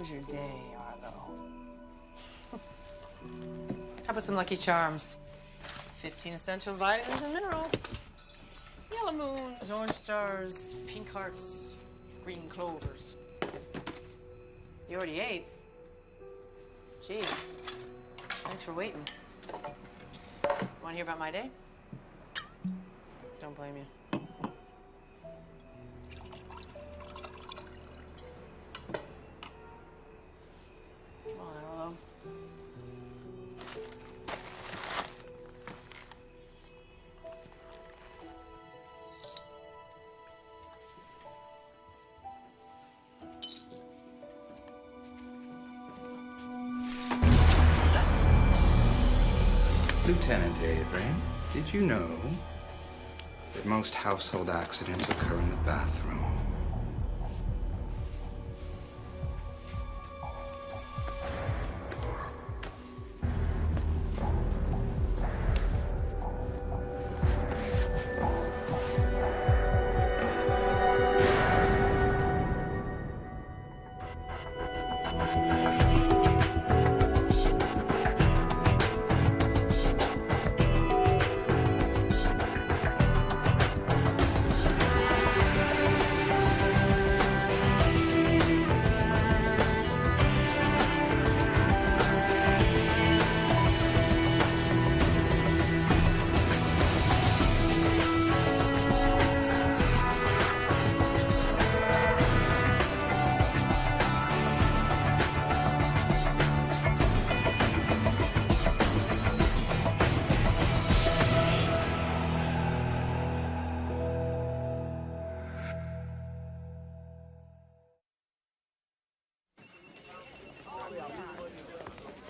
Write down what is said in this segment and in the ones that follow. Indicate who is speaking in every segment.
Speaker 1: was your day, Arlo? How about some Lucky Charms? 15 essential vitamins and minerals. Yellow moons, orange stars, pink hearts, green clovers. You already ate. Gee, thanks for waiting. Want to hear about my day? Don't blame you. Come on, Arlo.
Speaker 2: Lieutenant Avery, did you know that most household accidents occur in the bathroom?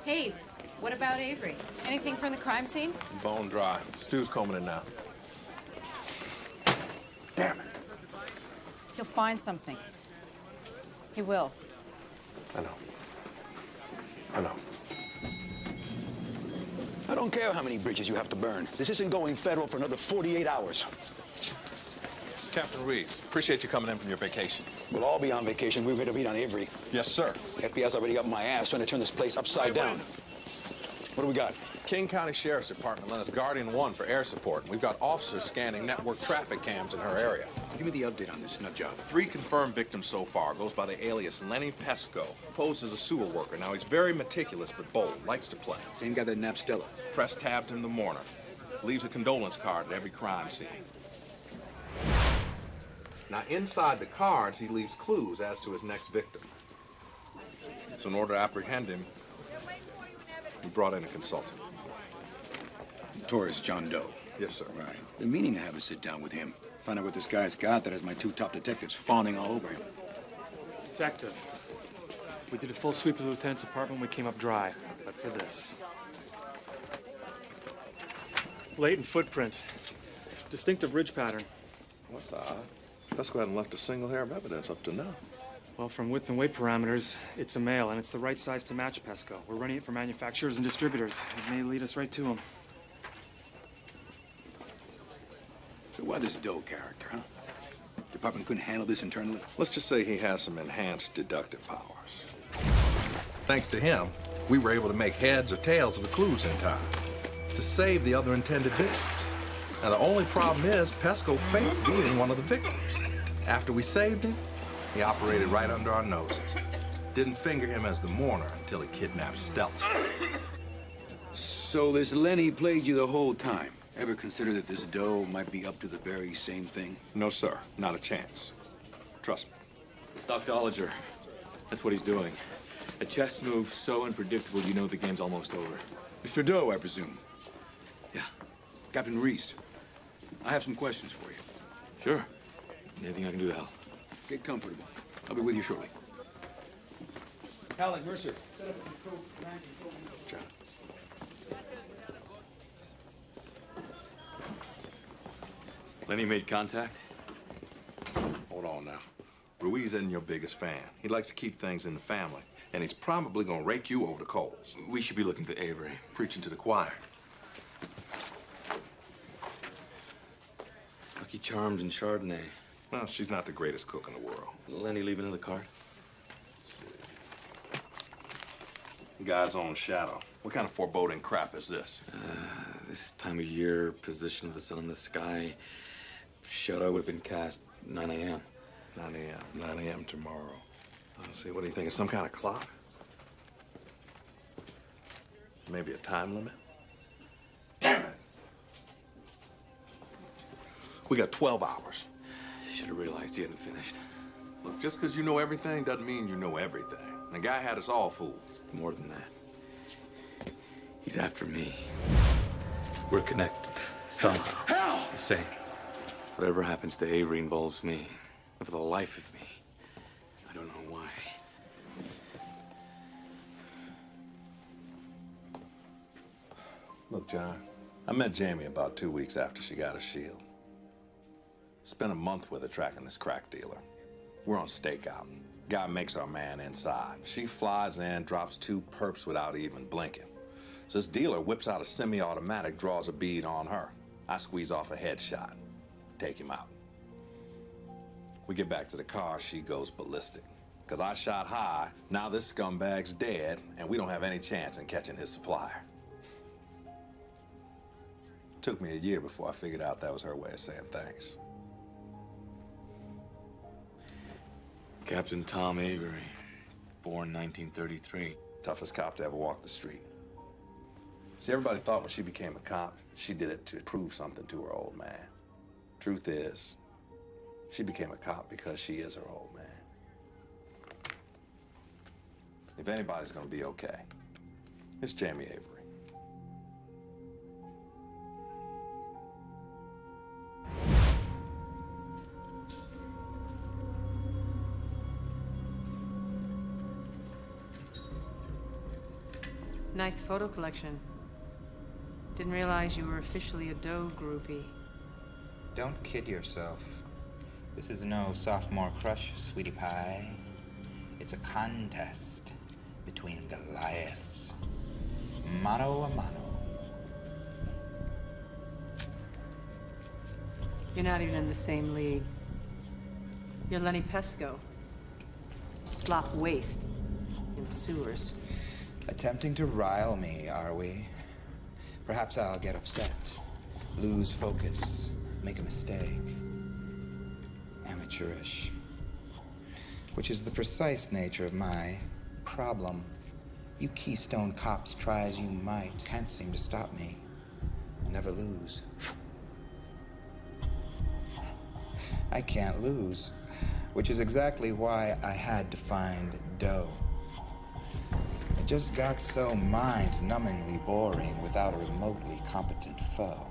Speaker 3: Hayes, what about Avery? Anything from the crime scene?
Speaker 4: Bone dry. Stu's combing it now.
Speaker 2: Damn it.
Speaker 3: He'll find something. He will.
Speaker 4: I know. I know.
Speaker 5: I don't care how many bridges you have to burn. This isn't going federal for another 48 hours.
Speaker 4: Captain Reeves, appreciate you coming in from your vacation.
Speaker 5: We'll all be on vacation. We're ready to beat on Avery.
Speaker 4: Yes, sir.
Speaker 5: FBI's already up my ass trying to turn this place upside down. What do we got?
Speaker 4: King County Sheriff's Department lent us Guardian 1 for air support, and we've got officers scanning network traffic cams in her area.
Speaker 5: Give me the update on this nut job.
Speaker 4: 3 confirmed victims so far. Goes by the alias Lenny Pesco. Posed as a sewer worker. Now, he's very meticulous but bold. Likes to play.
Speaker 5: Same guy that nabbed Stella.
Speaker 4: Press tabbed him the mourner. Leaves a condolence card at every crime scene. Now, inside the cards, he leaves clues as to his next victim. So in order to apprehend him, we brought in a consultant.
Speaker 5: Taurus John Doe.
Speaker 4: Yes, sir.
Speaker 5: Right. Been meaning to have a sit down with him. Find out what this guy's got that has my 2 top detectives fawning all over him.
Speaker 6: Detective, we did a full sweep of the lieutenant's apartment when we came up dry. But for this. Blatant footprint. Distinctive ridge pattern.
Speaker 4: What's odd? Pesco hadn't left a single hair of evidence up to now.
Speaker 6: Well, from width and weight parameters, it's a male, and it's the right size to match Pesco. We're running it for manufacturers and distributors. It may lead us right to him.
Speaker 5: So why this Doe character, huh? Department couldn't handle this internally?
Speaker 4: Let's just say he has some enhanced deductive powers. Thanks to him, we were able to make heads or tails of the clues in time to save the other intended victims. Now, the only problem is Pesco faked being one of the victims. After we saved him, he operated right under our noses. Didn't finger him as the mourner until he kidnapped Stella.
Speaker 5: So this Lenny played you the whole time? Ever consider that this Doe might be up to the very same thing?
Speaker 4: No, sir. Not a chance. Trust me.
Speaker 7: It's Dr. Ollinger. That's what he's doing. A chess move so unpredictable, you know the game's almost over.
Speaker 5: Mr. Doe, I presume?
Speaker 7: Yeah.
Speaker 5: Captain Reese, I have some questions for you.
Speaker 7: Sure. Anything I can do to help.
Speaker 5: Get comfortable. I'll be with you shortly. Alec Mercer.
Speaker 4: John.
Speaker 7: Lenny made contact?
Speaker 4: Hold on now. Ruiz isn't your biggest fan. He likes to keep things in the family, and he's probably gonna rake you over the coals.
Speaker 7: We should be looking for Avery.
Speaker 4: Preaching to the choir.
Speaker 7: Lucky Charms and Chardonnay.
Speaker 4: Well, she's not the greatest cook in the world.
Speaker 7: Lenny leave another card?
Speaker 4: God's own shadow. What kind of foreboding crap is this?
Speaker 7: This time of year, position of the sun in the sky, shadow would have been cast 9 a.m.
Speaker 4: 9 a.m. 9 a.m. tomorrow. Let's see, what do you think? It's some kind of clock? Maybe a time limit? Damn it! We got 12 hours.
Speaker 7: Should have realized you hadn't finished.
Speaker 4: Look, just because you know everything doesn't mean you know everything. The guy had us all fooled.
Speaker 7: It's more than that. He's after me. We're connected. Somehow.
Speaker 4: Hell!
Speaker 7: The same. Whatever happens to Avery involves me. And for the life of me, I don't know why.
Speaker 4: Look, John, I met Jamie about 2 weeks after she got her shield. Spent a month with her tracking this crack dealer. We're on stakeout. Guy makes our man inside. She flies in, drops 2 perps without even blinking. So this dealer whips out a semi-automatic, draws a bead on her. I squeeze off a headshot, take him out. We get back to the car, she goes ballistic. Because I shot high, now this scumbag's dead, and we don't have any chance in catching his supplier. Took me a year before I figured out that was her way of saying thanks.
Speaker 7: Captain Tom Avery, born 1933.
Speaker 4: Toughest cop to ever walk the street. See, everybody thought when she became a cop, she did it to prove something to her old man. Truth is, she became a cop because she is her old man. If anybody's gonna be okay, it's Jamie Avery.
Speaker 1: Nice photo collection. Didn't realize you were officially a D.O.A groupie.
Speaker 2: Don't kid yourself. This is no sophomore crush, sweetie pie. It's a contest between Goliaths. Mano a mano.
Speaker 1: You're not even in the same league. You're Lenny Pesco. Slop waste in sewers.
Speaker 2: Attempting to rile me, are we? Perhaps I'll get upset, lose focus, make a mistake. Amateurish. Which is the precise nature of my problem. You Keystone cops, try as you might, can't seem to stop me. I never lose. I can't lose, which is exactly why I had to find D.O.A. It just got so mind-numbingly boring without a remotely competent foe.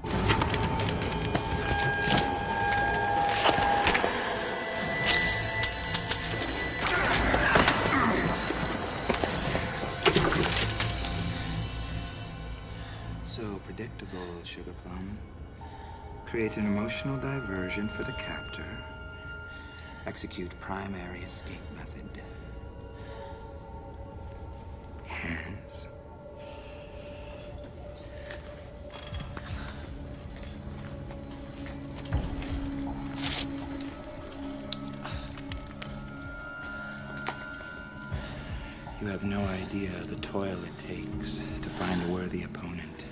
Speaker 2: So predictable, Sugar Plum. Create an emotional diversion for the captor. Execute primary escape method. Hands. You have no idea the toil it takes to find a worthy opponent,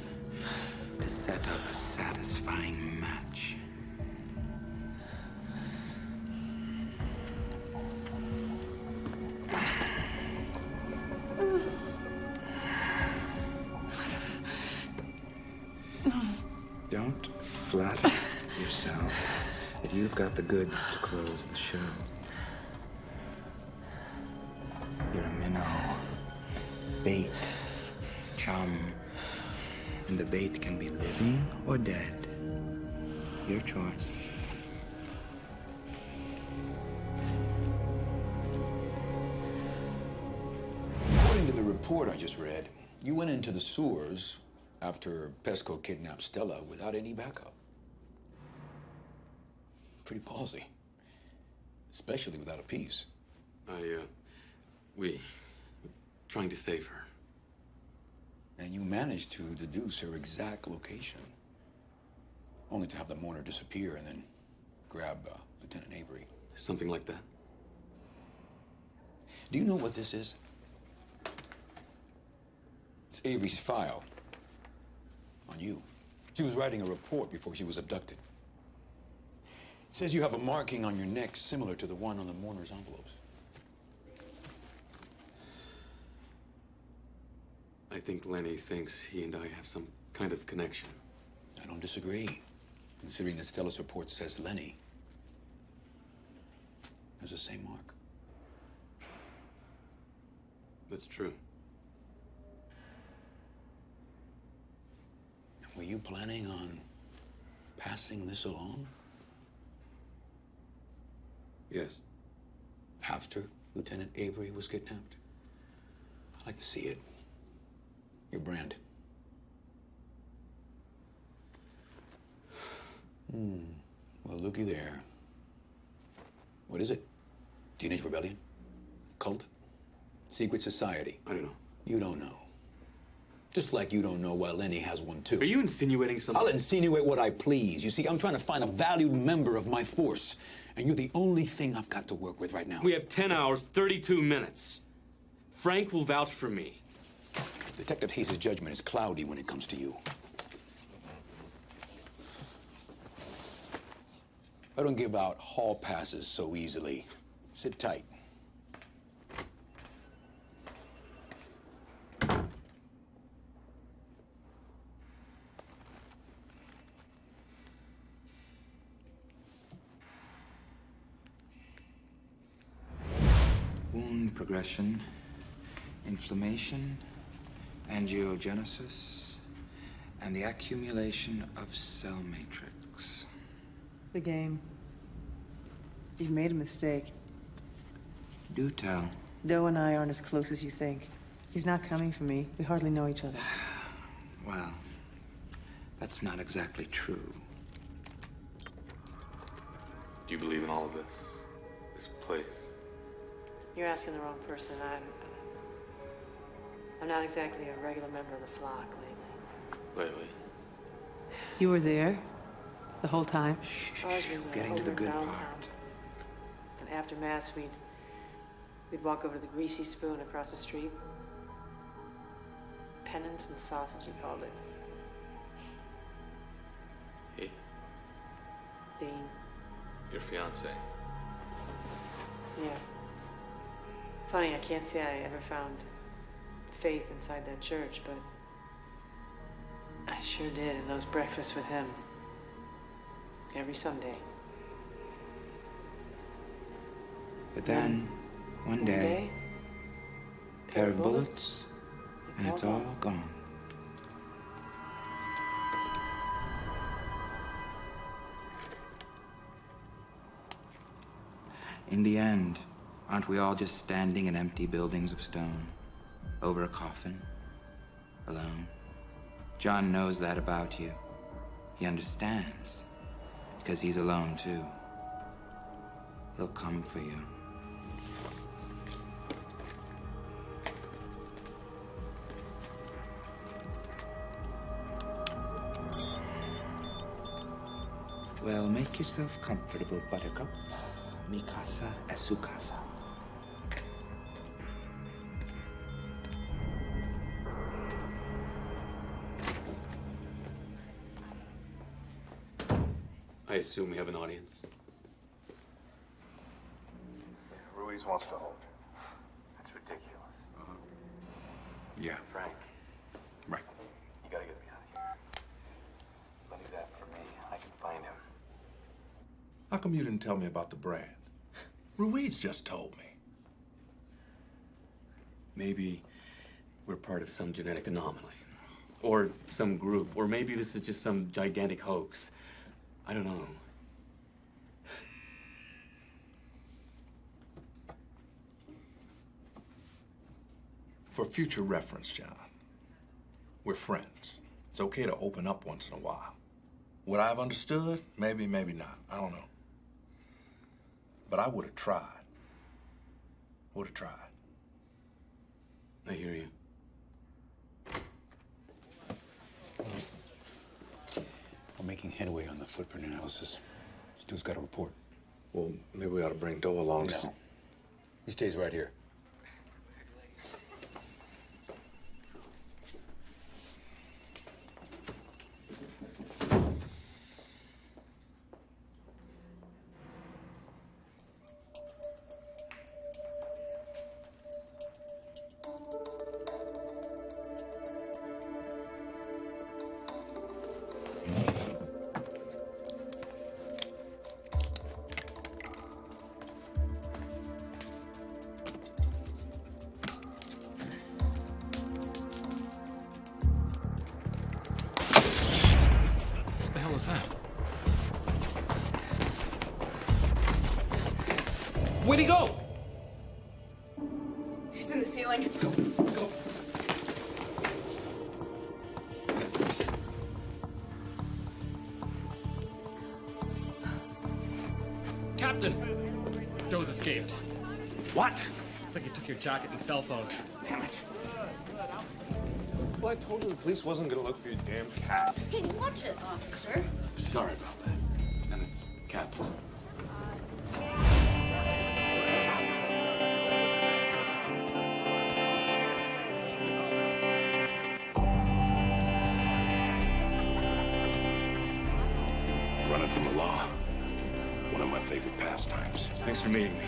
Speaker 2: to set up a satisfying match. Don't flatter yourself that you've got the goods to close the show. You're a minnow, bait, chum, and the bait can be living or dead. Your choice.
Speaker 5: According to the report I just read, you went into the sewers after Pesco kidnapped Stella without any backup. Pretty ballsy. Especially without a piece.
Speaker 7: We trying to save her.
Speaker 5: And you managed to deduce her exact location. Only to have the mourner disappear and then grab Lieutenant Avery.
Speaker 7: Something like that.
Speaker 5: Do you know what this is? Avery's file on you. She was writing a report before she was abducted. It says you have a marking on your neck similar to the one on the mourner's envelopes.
Speaker 8: I think Lenny thinks he and I have some kind of connection.
Speaker 5: I don't disagree, considering that Stella's report says Lenny has the same mark.
Speaker 8: That's true.
Speaker 5: Were you planning on passing this along?
Speaker 8: Yes.
Speaker 5: After Lieutenant Avery was kidnapped? I'd like to see it. Your brand. Well, looky there. What is it? Teenage rebellion? Cult? Secret society?
Speaker 8: I don't know.
Speaker 5: You don't know. Just like you don't know why Lenny has one, too.
Speaker 8: Are you insinuating something?
Speaker 5: I'll insinuate what I please. You see, I'm trying to find a valued member of my force, and you're the only thing I've got to work with right now.
Speaker 8: We have 10 hours, 32 minutes. Frank will vouch for me.
Speaker 5: Detective Hayes' judgment is cloudy when it comes to you. I don't give out hall passes so easily. Sit tight.
Speaker 2: Wound progression, inflammation, angiogenesis, and the accumulation of cell matrix.
Speaker 9: The game. You've made a mistake.
Speaker 2: Do tell.
Speaker 9: Do and I aren't as close as you think. He's not coming for me. We hardly know each other.
Speaker 2: Well, that's not exactly true.
Speaker 7: Do you believe in all of this? This place?
Speaker 1: You're asking the wrong person. I'm not exactly a regular member of the flock lately.
Speaker 7: Lately?
Speaker 9: You were there the whole time?
Speaker 1: Ours was
Speaker 2: Getting to
Speaker 1: over
Speaker 2: the
Speaker 1: in
Speaker 2: good
Speaker 1: Browntown.
Speaker 2: part.
Speaker 1: And after Mass, we'd walk over to the Greasy Spoon across the street. Penance and sausage, he called it.
Speaker 7: He?
Speaker 1: Dean.
Speaker 7: Your fiance?
Speaker 1: Yeah. Funny, I can't say I ever found faith inside that church, but I sure did in those breakfasts with him. Every Sunday.
Speaker 2: But then, one day, pair of bullets, and it's all gone. In the end, aren't we all just standing in empty buildings of stone, over a coffin, alone? John knows that about you. He understands, because he's alone too. He'll come for you. Well, make yourself comfortable, Buttercup. Mi casa es su casa.
Speaker 8: I assume we have an audience.
Speaker 4: Ruiz wants to hold you.
Speaker 10: That's ridiculous.
Speaker 5: Yeah,
Speaker 10: Frank,
Speaker 5: right.
Speaker 10: you gotta get me out of here. Lenny's after me. I can find him.
Speaker 4: How come you didn't tell me about the brand? Ruiz just told me.
Speaker 8: Maybe we're part of some genetic anomaly. Or some group. Or maybe this is just some gigantic hoax. I don't know.
Speaker 4: For future reference, John, we're friends. It's okay to open up once in a while. Would I have understood? Maybe, maybe not. I don't know. But I would have tried. Would have tried.
Speaker 8: I hear you.
Speaker 5: We're making headway on the footprint analysis. Stu's got a report.
Speaker 4: Well, maybe we ought to bring Do along.
Speaker 5: No. He stays right here.
Speaker 11: Where'd he go?
Speaker 1: He's in the ceiling.
Speaker 11: Let's go. Let's go. Captain! Doe's escaped.
Speaker 12: What?
Speaker 11: I think he took your jacket and cell phone.
Speaker 12: Damn it.
Speaker 13: Well, I told you the police wasn't gonna look for your damn cat.
Speaker 3: Hey, watch it, officer.
Speaker 8: Sorry about that. And it's Captain.
Speaker 12: Running from the law. One of my favorite pastimes.
Speaker 8: Thanks for meeting me.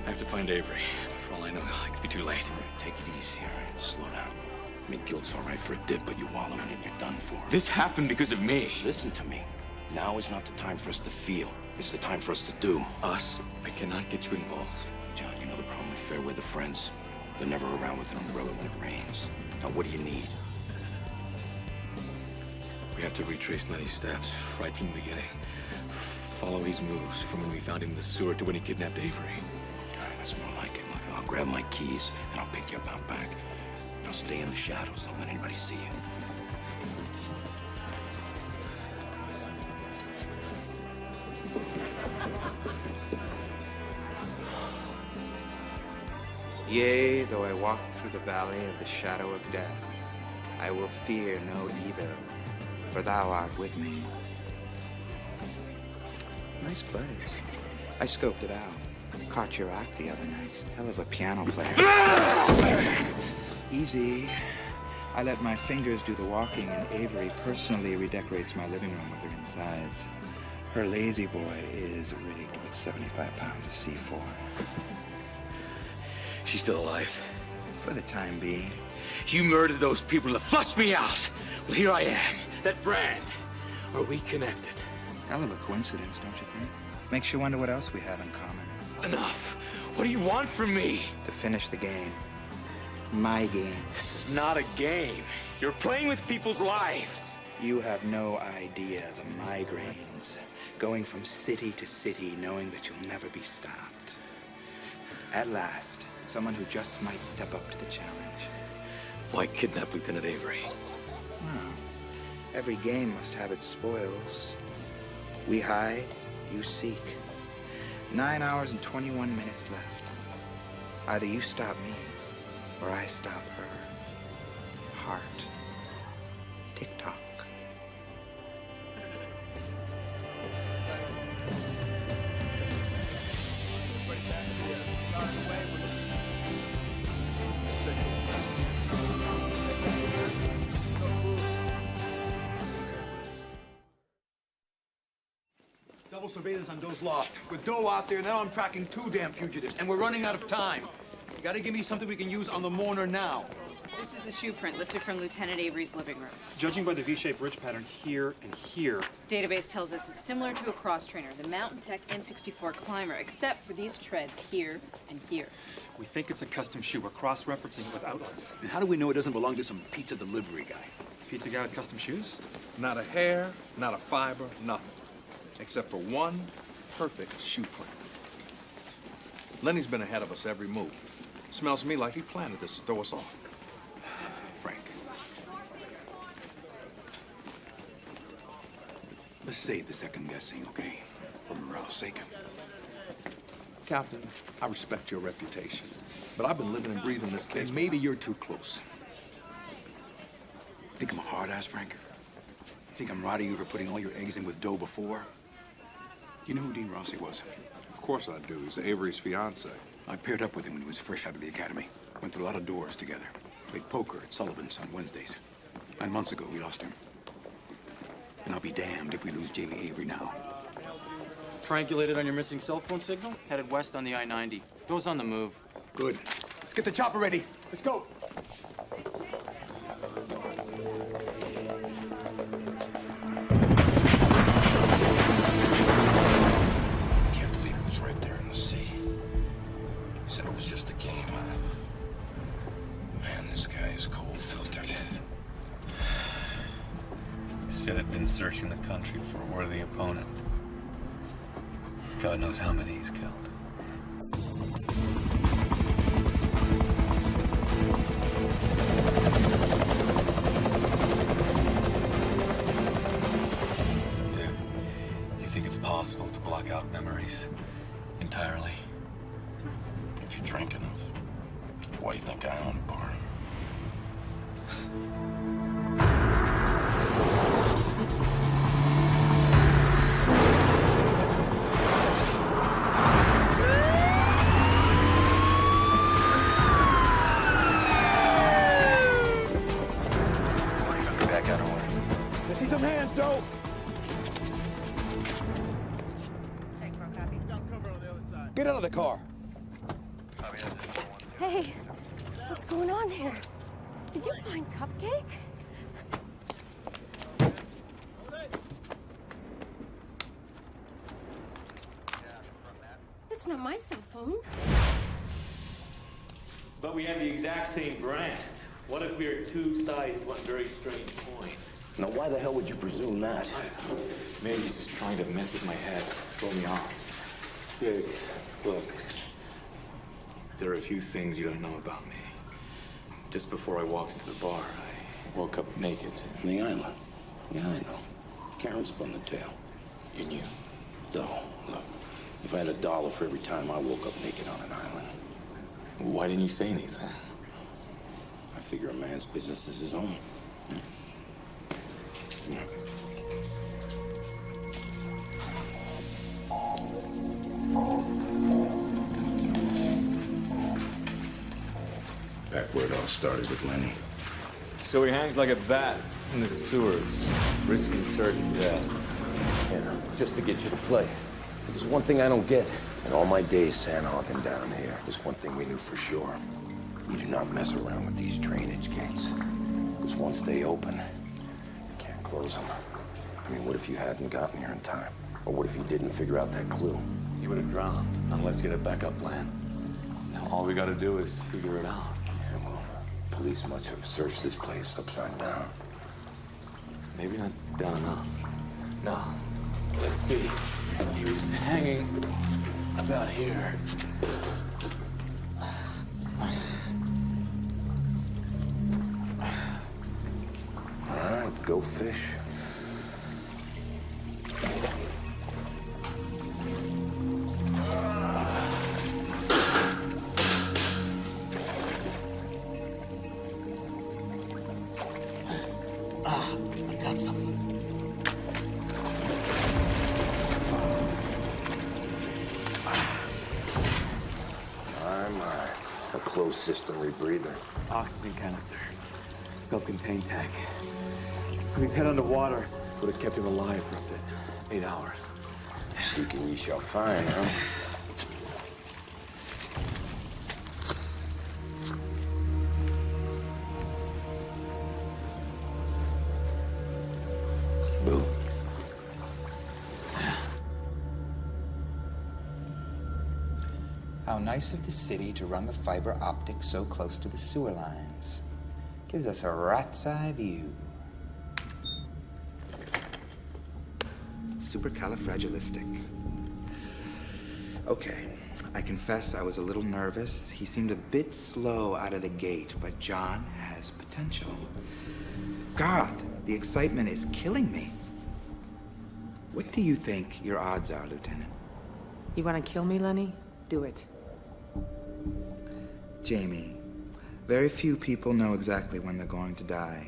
Speaker 8: I have to find Avery. For all I know, it could be too late.
Speaker 12: Take it easy here. Slow down. I mean, guilt's all right for a dip, but you wallow in it, you're done for.
Speaker 8: This happened because of me.
Speaker 12: Listen to me. Now is not the time for us to feel. It's the time for us to do.
Speaker 8: Us? I cannot get you involved.
Speaker 12: John, you know the problem with Fairweather friends? They're never around with an umbrella when it rains. Now, what do you need?
Speaker 8: We have to retrace Nutty's steps right from the beginning. Follow his moves from when we found him in the sewer to when he kidnapped Avery.
Speaker 12: All right, that's more like it. Look, I'll grab my keys and I'll pick you up out back. Now stay in the shadows. Don't let anybody see you.
Speaker 2: Yea, though I walk through the valley of the shadow of death, I will fear no evil, for thou art with me. Nice place. I scoped it out. Caught your act the other night. Hell of a piano player. Easy. I let my fingers do the walking, and Avery personally redecorates my living room with her insides. Her lazy boy is rigged with 75 pounds of C4.
Speaker 8: She's still alive.
Speaker 2: For the time being.
Speaker 8: You murdered those people to flush me out. Well, here I am. That brand. Are we connected?
Speaker 2: Hell of a coincidence, don't you think? Makes you wonder what else we have in common.
Speaker 8: Enough. What do you want from me?
Speaker 2: To finish the game. My game.
Speaker 8: This is not a game. You're playing with people's lives.
Speaker 2: You have no idea the migraines. Going from city to city, knowing that you'll never be stopped. At last, someone who just might step up to the challenge.
Speaker 8: Why kidnap Lieutenant Avery?
Speaker 2: Well, every game must have its spoils. We hide, you seek. 9 hours and 21 minutes left. Either you stop me, or I stop her. Heart. Tick-tock.
Speaker 5: Double surveillance on Doe's loft. With Doe out there, now I'm tracking 2 damn fugitives, and we're running out of time. You gotta give me something we can use on the mourner now.
Speaker 3: This is a shoe print lifted from Lieutenant Avery's living room.
Speaker 6: Judging by the V-shaped ridge pattern here and here.
Speaker 3: Database tells us it's similar to a cross trainer, the Mountain Tech N64 Climber, except for these treads here and here.
Speaker 6: We think it's a custom shoe. We're cross-referencing it with outlets.
Speaker 5: And how do we know it doesn't belong to some pizza delivery guy?
Speaker 6: Pizza guy with custom shoes?
Speaker 4: Not a hair, not a fiber, nothing. Except for one perfect shoe print. Lenny's been ahead of us every move. Smells to me like he planted this to throw us off.
Speaker 5: Frank. Let's save the second guessing, okay? For morale's sake.
Speaker 4: Captain, I respect your reputation, but I've been living and breathing this case.
Speaker 5: And maybe you're too close. Think I'm a hard-ass, Frank? Think I'm riding you for putting all your eggs in with Doe before? You know who Dean Rossi was?
Speaker 4: Of course I do. He's Avery's fiance.
Speaker 5: I paired up with him when he was fresh out of the academy. Went through a lot of doors together. Played poker at Sullivan's on Wednesdays. 9 months ago, we lost him. And I'll be damned if we lose Jayne Avery now.
Speaker 14: Triangulated on your missing cell phone signal. Headed west on the I-90. Doe's on the move.
Speaker 5: Good. Let's get the chopper ready. Let's go.
Speaker 10: Should have been searching the country for a worthy opponent. God knows how many he's killed.
Speaker 8: entirely.
Speaker 12: If you drink enough. Why you think I own a bar?
Speaker 5: Back out of the way.
Speaker 13: I see some hands, Doe. Get out of the car.
Speaker 15: Hey, what's going on here? Did you find Cupcake? That's not my cell phone.
Speaker 7: But we have the exact same brand. What if we are two sides to one very strange coin?
Speaker 12: Now, why the hell would you presume that?
Speaker 8: I don't know. Maybe he's just trying to mess with my head, throw me off. Dig, look. There are a few things you don't know about me. Just before I walked into the bar, I woke up naked.
Speaker 12: On the island. Yeah, I know. Karen spun the tale.
Speaker 8: You knew?
Speaker 12: No, look. If I had $1 for every time I woke up naked on an island.
Speaker 8: Why didn't you say anything?
Speaker 12: I figure a man's business is his own. Yeah. Back where it all started with Lenny.
Speaker 7: So he hangs like a bat in the sewers, risking certain death.
Speaker 12: Yeah, just to get you to play. There's one thing I don't get. In all my days sandhogging down here, there's one thing we knew for sure. You do not mess around with these drainage gates. Because once they open, you can't close them. I mean, what if you hadn't gotten here in time? Or what if you didn't figure out that clue?
Speaker 8: You would have drowned, unless you had a backup plan. Now all we gotta do is figure it out.
Speaker 12: Yeah, well, police must have searched this place upside down.
Speaker 8: Maybe not down enough. No. Let's see. He was hanging about here.
Speaker 12: All right, go fish.
Speaker 8: I got something.
Speaker 12: My. A closed system rebreather.
Speaker 8: Oxygen canister. Self-contained tank. Put his head underwater. Would have kept him alive for up to 8 hours.
Speaker 12: Seeking ye shall find, huh? Boo.
Speaker 2: How nice of the city to run the fiber optic so close to the sewer lines. Gives us a rat's eye view. Supercalifragilistic. Okay, I confess I was a little nervous. He seemed a bit slow out of the gate, but John has potential. God, the excitement is killing me. What do you think your odds are, Lieutenant?
Speaker 9: You want to kill me, Lenny? Do it.
Speaker 2: Jamie, very few people know exactly when they're going to die.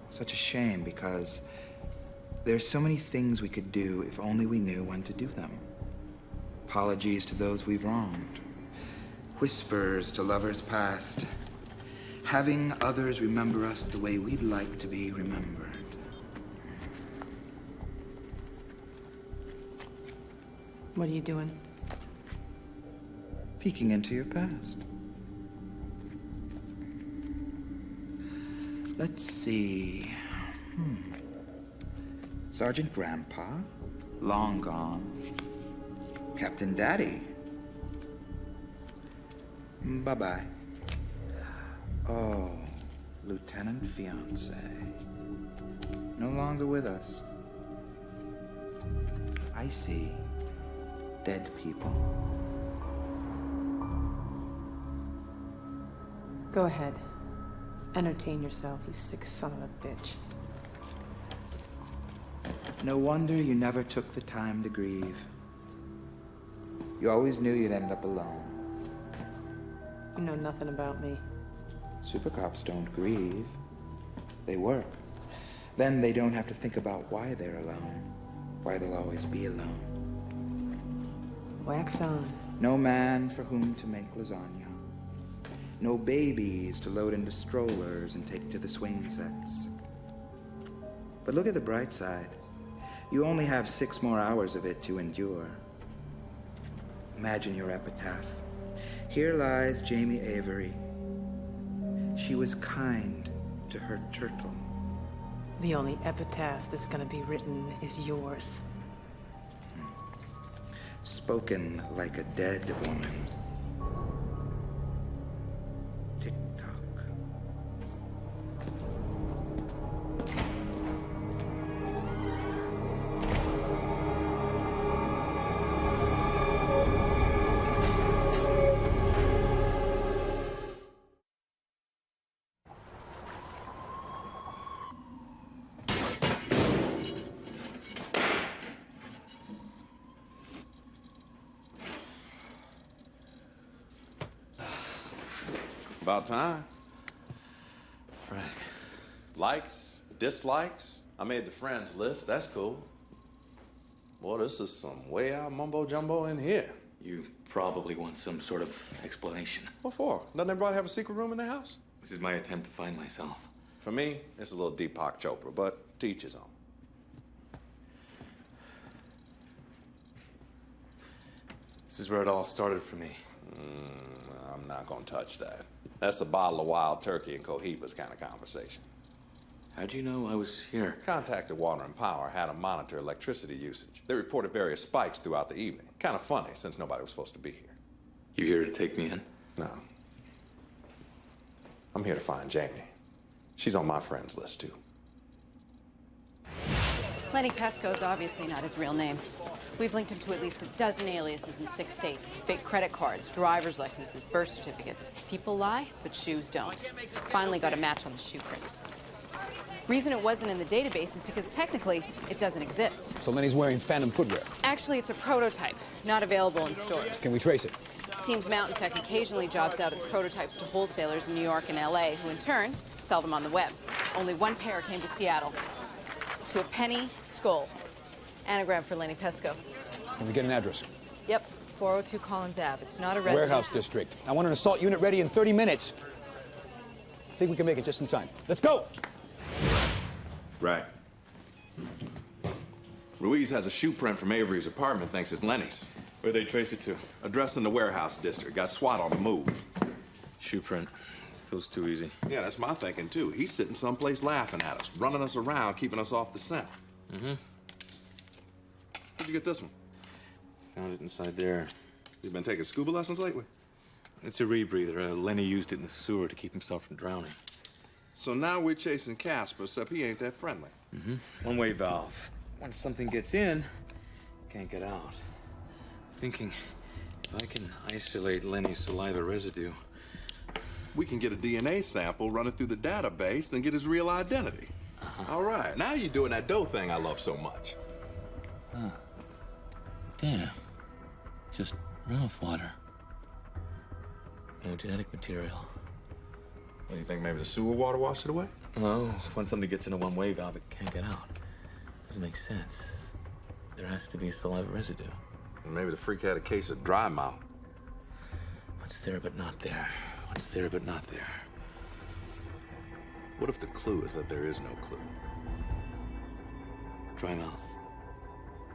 Speaker 2: Such a shame, because there's so many things we could do if only we knew when to do them. Apologies to those we've wronged. Whispers to lovers past. Having others remember us the way we'd like to be remembered.
Speaker 9: What are you doing?
Speaker 2: Peeking into your past. Let's see. Sergeant Grandpa, long gone. Captain Daddy. Bye-bye. Oh, Lieutenant Fiance. No longer with us. I see dead people.
Speaker 9: Go ahead. Entertain yourself, you sick son of a bitch.
Speaker 2: No wonder you never took the time to grieve. You always knew you'd end up alone.
Speaker 9: You know nothing about me.
Speaker 2: Super cops don't grieve. They work. Then they don't have to think about why they're alone. Why they'll always be alone.
Speaker 9: Wax on.
Speaker 2: No man for whom to make lasagna. No babies to load into strollers and take to the swing sets. But look at the bright side. You only have 6 more hours of it to endure. Imagine your epitaph. Here lies Jamie Avery. She was kind to her turtle.
Speaker 9: The only epitaph that's gonna be written is yours.
Speaker 2: Spoken like a dead woman. Tick-tock.
Speaker 16: About time.
Speaker 8: Frank.
Speaker 16: Likes, dislikes. I made the friends list. That's cool. Boy, this is some way out mumbo jumbo in here.
Speaker 8: You probably want some sort of explanation.
Speaker 16: What for? Doesn't everybody have a secret room in their house?
Speaker 8: This is my attempt to find myself.
Speaker 16: For me, it's a little Deepak Chopra, but to each his own.
Speaker 8: This is where it all started for me.
Speaker 16: I'm not gonna touch that. That's a bottle of wild turkey and Cohiba's kind of conversation.
Speaker 8: How'd you know I was here?
Speaker 16: Contacted Water and Power, had them monitor electricity usage. They reported various spikes throughout the evening. Kind of funny, since nobody was supposed to be here.
Speaker 8: You here to take me in?
Speaker 16: No. I'm here to find Jamie. She's on my friends list, too.
Speaker 17: Lenny Pesco's obviously not his real name. We've linked him to at least a dozen aliases in 6 states. Fake credit cards, driver's licenses, birth certificates. People lie, but shoes don't. Finally got a match on the shoe print. Reason it wasn't in the database is because technically it doesn't exist.
Speaker 13: So Lenny's wearing phantom footwear.
Speaker 17: Actually, it's a prototype, not available in stores.
Speaker 13: Can we trace it?
Speaker 17: Seems Mountain Tech occasionally jobs out its prototypes to wholesalers in New York and LA, who in turn sell them on the web. Only one pair came to Seattle. To a penny skull. Anagram for Lenny Pesco.
Speaker 13: Can we get an address?
Speaker 17: Yep, 402 Collins Ave. It's not a residence.
Speaker 13: Warehouse district. I want an assault unit ready in 30 minutes. I think we can make it just in time. Let's go!
Speaker 16: Right. Ruiz has a shoe print from Avery's apartment, thinks it's Lenny's.
Speaker 8: Where'd they trace it to?
Speaker 16: Address in the warehouse district. Got SWAT on the move.
Speaker 8: Shoe print. Feels too easy.
Speaker 16: Yeah, that's my thinking, too. He's sitting someplace laughing at us, running us around, keeping us off the scent.
Speaker 8: Mm-hmm.
Speaker 16: Where'd you get this one?
Speaker 8: Found it inside there.
Speaker 16: You been taking scuba lessons lately?
Speaker 8: It's a rebreather. Lenny used it in the sewer to keep himself from drowning.
Speaker 16: So now we're chasing Casper, except he ain't that friendly.
Speaker 8: Mm-hmm. One-way valve. Once something gets in, can't get out. Thinking, if I can isolate Lenny's saliva residue...
Speaker 16: We can get a DNA sample, run it through the database, then get his real identity. All right, now you're doing that dough thing I love so much.
Speaker 8: Huh. Damn. Just runoff water. No genetic material.
Speaker 16: What, do you think maybe the sewer water washed it away?
Speaker 8: No, when something gets in a one-way valve, it can't get out. Doesn't make sense. There has to be saliva residue.
Speaker 16: Maybe the freak had a case of dry mouth.
Speaker 8: What's there but not there? What's there but not there?
Speaker 16: What if the clue is that there is no clue?
Speaker 8: Dry mouth.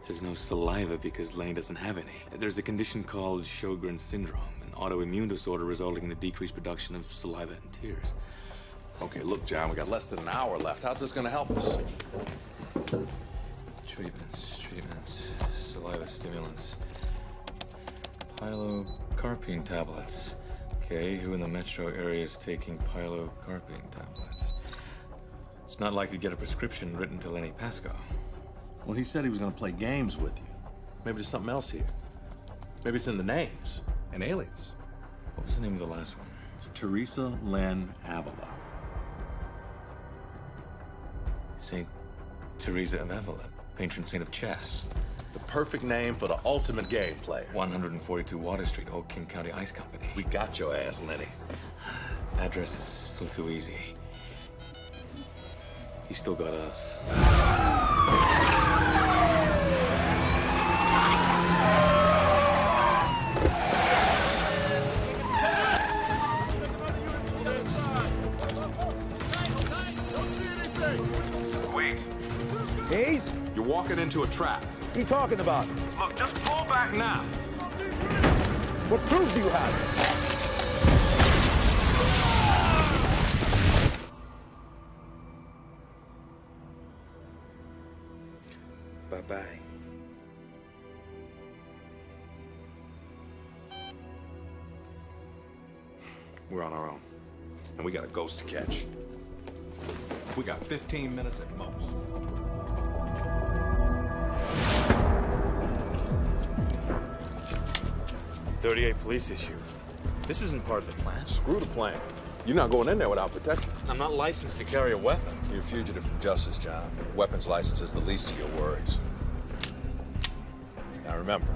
Speaker 8: There's no saliva because Lenny doesn't have any. There's a condition called Sjogren's syndrome, an autoimmune disorder resulting in the decreased production of saliva and tears.
Speaker 16: Okay, look, John, we got less than an hour left. How's this gonna help us?
Speaker 8: Treatments, saliva stimulants. Pilocarpine tablets. Okay, who in the metro area is taking pilocarpine tablets? It's not likely to get a prescription written to Lenny Pesco.
Speaker 16: Well, he said he was gonna play games with you. Maybe there's something else here. Maybe it's in the names, an alias.
Speaker 8: What was the name of the last one?
Speaker 16: It's Teresa Lynn Avila.
Speaker 8: St. Teresa of Avila.
Speaker 7: patron saint of chess.
Speaker 4: The perfect name for the ultimate game player.
Speaker 7: 142 Water Street, Old King County Ice Company.
Speaker 4: We got your ass, Lenny.
Speaker 7: Address is still too easy. You still got us.
Speaker 4: Wait.
Speaker 13: Hayes?
Speaker 4: You're walking into a trap.
Speaker 13: What are you talking about?
Speaker 4: Look, just pull back now.
Speaker 13: What proof do you have?
Speaker 2: Bye-bye.
Speaker 4: We're on our own. And we got a ghost to catch. We got 15 minutes at most.
Speaker 6: .38 police issue. This isn't part of the plan.
Speaker 4: Screw the plan. You're not going in there without protection.
Speaker 6: I'm not licensed to carry a weapon.
Speaker 4: You're a fugitive from justice, John. Weapons license is the least of your worries. Now remember,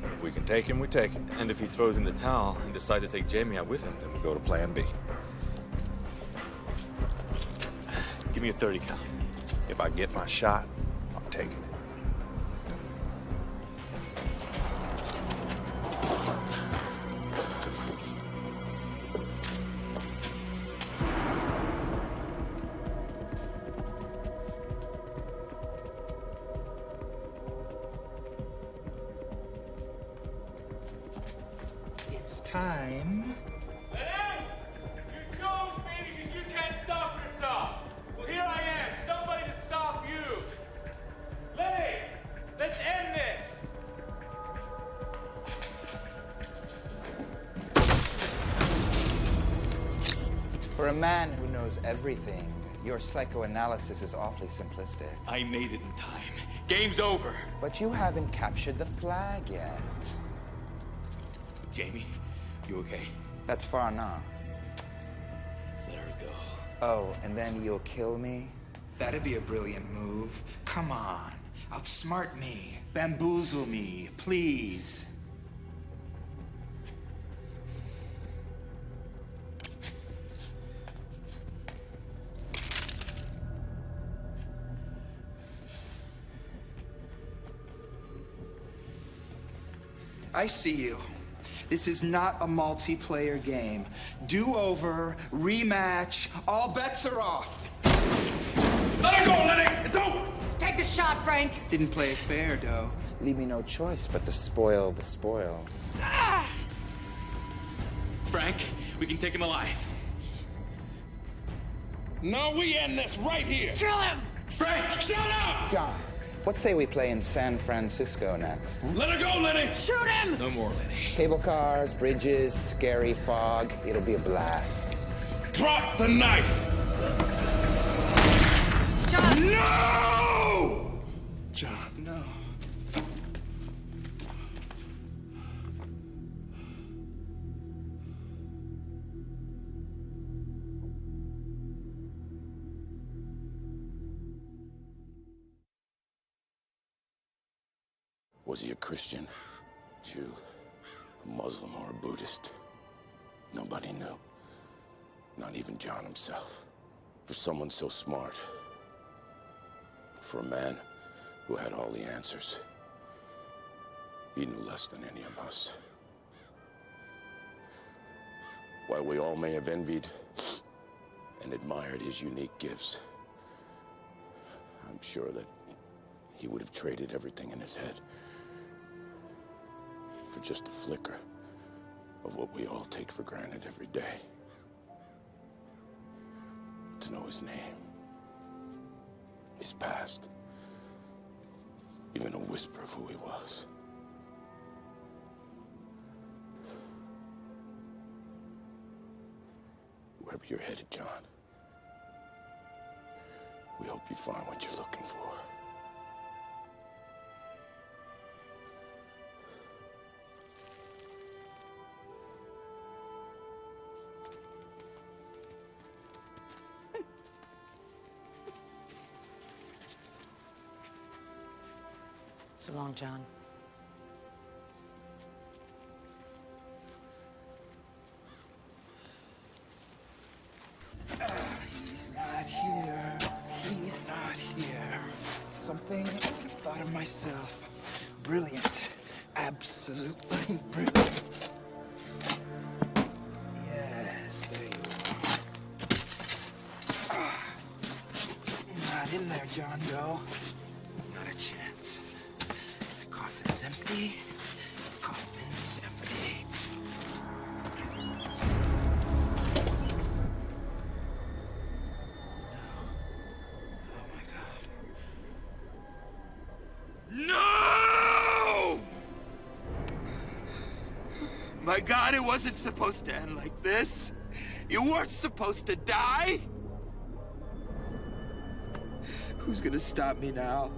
Speaker 4: if we can take him, we take him.
Speaker 6: And if he throws in the towel and decides to take Jamie out with him,
Speaker 4: Then we go to plan B.
Speaker 6: give me a 30 cal.
Speaker 4: If I get my shot, I'm taking it.
Speaker 2: It's time.
Speaker 7: Lenny! You chose me because you can't stop yourself. Well, here I am. Somebody to stop you. Lenny! Let's end this!
Speaker 2: For a man who knows everything, your psychoanalysis is awfully simplistic.
Speaker 7: I made it in time. Game's over.
Speaker 2: But you haven't captured the flag yet.
Speaker 7: Jamie, you okay?
Speaker 2: That's far enough.
Speaker 7: Let her go.
Speaker 2: Oh, and then you'll kill me? That'd be a brilliant move. Come on. Outsmart me. Bamboozle me, please. I see you. This is not a multiplayer game. Do-over, rematch, all bets are off.
Speaker 4: Let her go, Lenny! It's over!
Speaker 15: Take the shot, Frank.
Speaker 2: Didn't play fair, though. Leave me no choice but to spoil the spoils.
Speaker 7: Frank, we can take him alive.
Speaker 4: No, we end this right here!
Speaker 15: Kill him!
Speaker 4: Frank, shut up!
Speaker 2: John, what say we play in San Francisco next? Huh?
Speaker 4: Let her go, Lenny!
Speaker 15: Shoot him!
Speaker 7: No more, Lenny.
Speaker 2: Cable cars, bridges, scary fog. It'll be a blast.
Speaker 4: Drop the knife!
Speaker 15: John!
Speaker 4: No!
Speaker 2: John, no.
Speaker 12: Was he a Christian, Jew, a Muslim, or a Buddhist? Nobody knew. Not even John himself. For someone so smart. For a man who had all the answers. He knew less than any of us. While we all may have envied and admired his unique gifts, I'm sure that he would have traded everything in his head for just a flicker of what we all take for granted every day. To know his name, his past, even a whisper of who he was. Wherever you're headed, John, we hope you find what you're looking for.
Speaker 1: So long, John.
Speaker 2: He's not here. He's not here. Something I thought of myself. Brilliant. Absolutely brilliant. Yes, there you are. Not in there, John Doe. Not a chance. The coffin's empty. Coffin's empty.
Speaker 18: No! My God, it wasn't supposed to end like this. You weren't supposed to die. Who's gonna stop me now?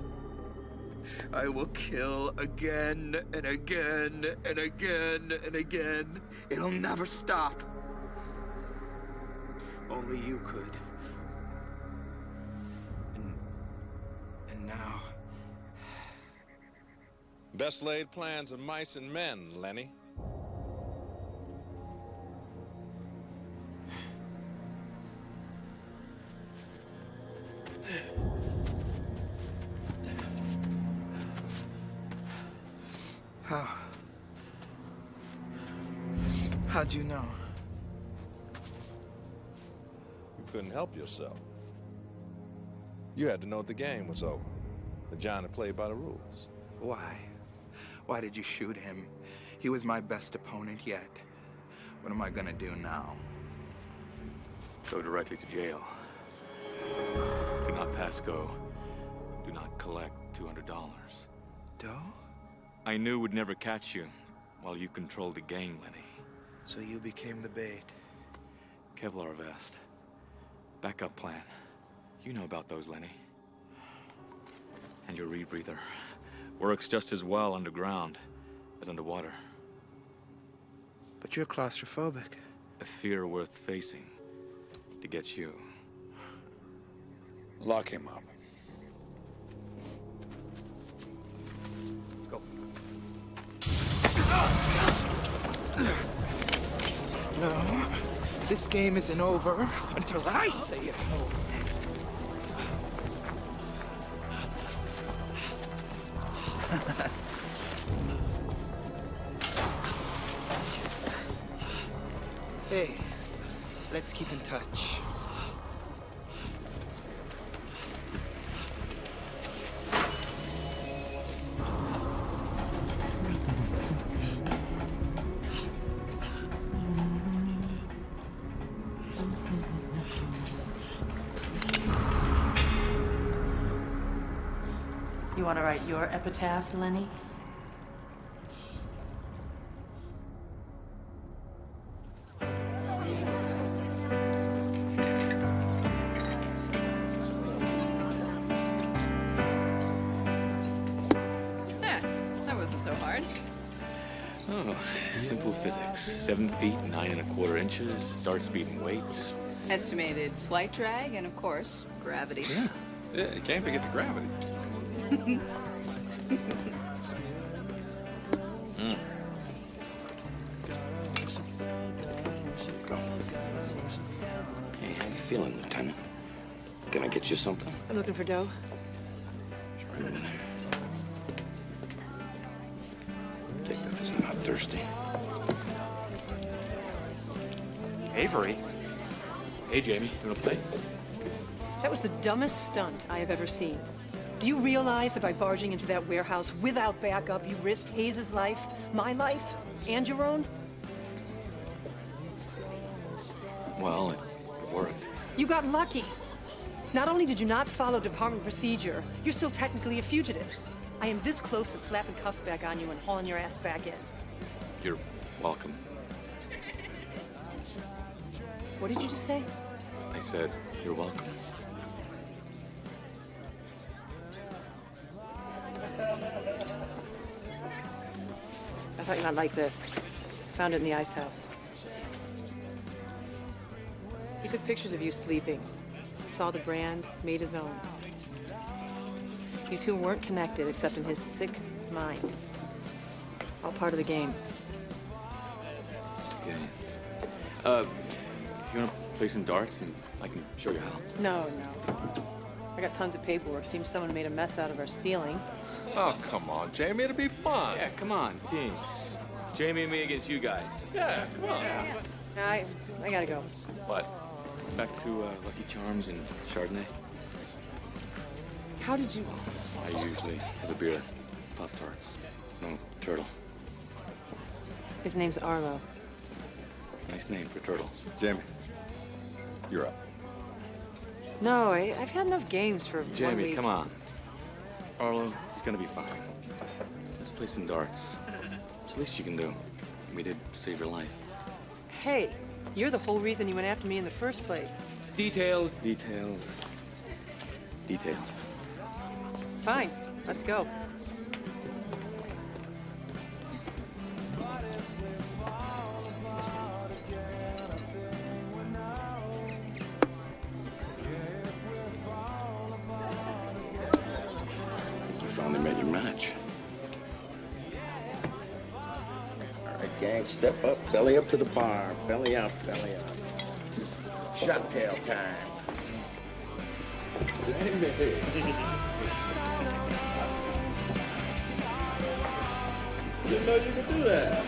Speaker 18: I will kill again and again and again and again. It'll never stop. Only you could. And now...
Speaker 4: Best laid plans of mice and men, Lenny.
Speaker 2: How'd you know?
Speaker 4: You couldn't help yourself. You had to know the game was over. That John had played by the rules.
Speaker 2: Why? Why did you shoot him? He was my best opponent yet. What am I gonna do now?
Speaker 8: Go directly to jail. Do not pass go. Do not collect $200.
Speaker 2: Doe?
Speaker 8: I knew would never catch you while you controlled the game, Lenny.
Speaker 2: So you became the bait.
Speaker 8: Kevlar vest. Backup plan. You know about those, Lenny. And your rebreather. Works just as well underground as underwater.
Speaker 2: But you're claustrophobic.
Speaker 8: A fear worth facing to get you.
Speaker 2: Lock him up.
Speaker 8: Let's go.
Speaker 2: No, this game isn't over until I say it's over. Hey, let's keep in touch.
Speaker 1: You want to write your epitaph, Lenny?
Speaker 3: That wasn't so hard.
Speaker 8: Oh, simple physics. 7 feet, 9 1/4 inches, start speed and weight.
Speaker 3: Estimated flight drag, and of course, gravity.
Speaker 4: Yeah, you can't forget the gravity.
Speaker 12: Go. Hey, how you feeling, Lieutenant? Can I get you something?
Speaker 9: I'm looking for Doe.
Speaker 12: Right over there. Take that as I'm not thirsty.
Speaker 6: Avery?
Speaker 8: Hey, Jamie, you wanna play?
Speaker 9: That was the dumbest stunt I have ever seen. Do you realize that by barging into that warehouse without backup, you risked Hayes' life, my life, and your own?
Speaker 8: Well, it worked.
Speaker 9: You got lucky. Not only did you not follow department procedure, you're still technically a fugitive. I am this close to slapping cuffs back on you and hauling your ass back in.
Speaker 8: You're welcome.
Speaker 9: What did you just say?
Speaker 8: I said, you're welcome.
Speaker 9: I thought you might like this. Found it in the ice house. He took pictures of you sleeping. Saw the brand, made his own. You two weren't connected except in his sick, mind. All part of the game.
Speaker 8: Just a game. You wanna play some darts and I can show you how?
Speaker 9: No. I got tons of paperwork. Seems someone made a mess out of our ceiling.
Speaker 4: Oh, come on, Jamie. It'll be fun.
Speaker 8: Yeah, come on, teams. Jamie and me against you guys.
Speaker 4: Yeah, come on.
Speaker 9: I gotta go.
Speaker 8: What? Back to Lucky Charms and Chardonnay?
Speaker 9: How did you...
Speaker 8: I usually have a beer. Pop-Tarts. No, turtle.
Speaker 9: His name's Arlo.
Speaker 8: Nice name for turtle.
Speaker 4: Jamie, you're up.
Speaker 9: No, I've had enough games for 1
Speaker 8: Jamie,
Speaker 9: week.
Speaker 8: come on. Arlo, he's gonna be fine. Let's play some darts. It's the least you can do. We did save your life.
Speaker 9: Hey, you're the whole reason you went after me in the first place.
Speaker 8: Details.
Speaker 9: Fine, let's go.
Speaker 5: You finally met your match.
Speaker 12: All right, gang, step up, belly up to the bar. Belly out, belly out. Shot tail time.
Speaker 16: Didn't know you could do that.